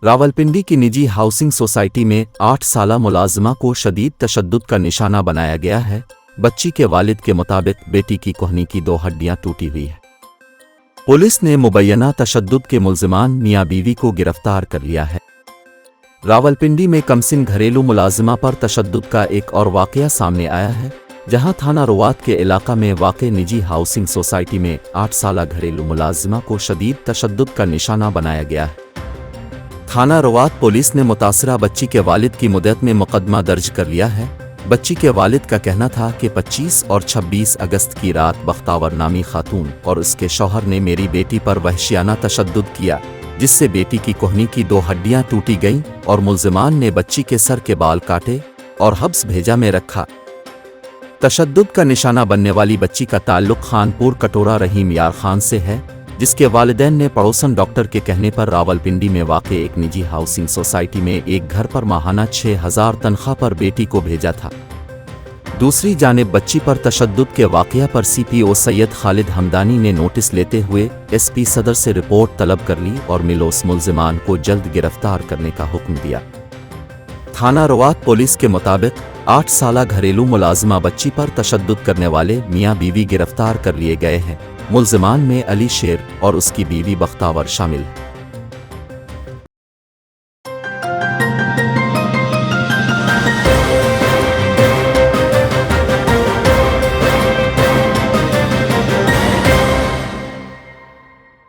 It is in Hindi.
रावलपिंडी की निजी हाउसिंग सोसाइटी में 8 साला मुलाजिमा को शदीद तशद्दुद का निशाना बनाया गया है। बच्ची के वालिद के मुताबिक बेटी की कोहनी की 2 हड्डियां टूटी हुई है। पुलिस ने मुबैना तशद्दुद के मुल्जिमान मियां बीवी को गिरफ्तार कर लिया है। रावलपिंडी में कमसिन घरेलू मुलाजिमा पर तशद्दुद का एक और वाक़या सामने आया है, जहां थाना रुवात के इलाका में वाक़े निजी हाउसिंग सोसाइटी में 8 साला घरेलू मुलाजिमा को शदीद तशद्दुद का निशाना बनाया गया है। थाना रुवात पुलिस ने मुतासरा बच्ची के वालिद की मुद्दत में मुकदमा दर्ज कर लिया है। बच्ची के वालिद का कहना था कि 25 और 26 अगस्त की रात बख्तावर नामी खातून और उसके शौहर ने मेरी बेटी पर वहशियाना तशद्दुद किया, जिससे बेटी की कोहनी की 2 हड्डियां टूटी गईं और मुल्जिमान ने बच्ची के सर के बाल काटे और हब्स भेजा में रखा। तशद्दुद का निशाना बनने वाली बच्ची का ताल्लुक खानपुर कटोरा रहीम यार खान से है, जिसके वालिदैन ने पड़ोसन डॉक्टर के कहने पर रावलपिंडी में वाक़े एक निजी हाउसिंग सोसाइटी में एक घर पर माहाना 6,000 तनख्वाह पर बेटी को भेजा था। दूसरी जानिब बच्ची पर तशद्दुद के वाक़या पर CPO सैयद खालिद हमदानी ने नोटिस लेते हुए SP सदर से रिपोर्ट तलब कर ली और मिलोस मुल्जिमान को जल्द गिरफ्तार करने का हुक्म दिया। थाना रुवात पुलिस के मुताबिक 8 साला घरेलू मुलाजिमा बच्ची पर तशद्दुद करने वाले मियां बीवी गिरफ्तार कर लिए गए हैं। मुल्जिमान में अली शेर और उसकी बीवी बख्तावर शामिल है।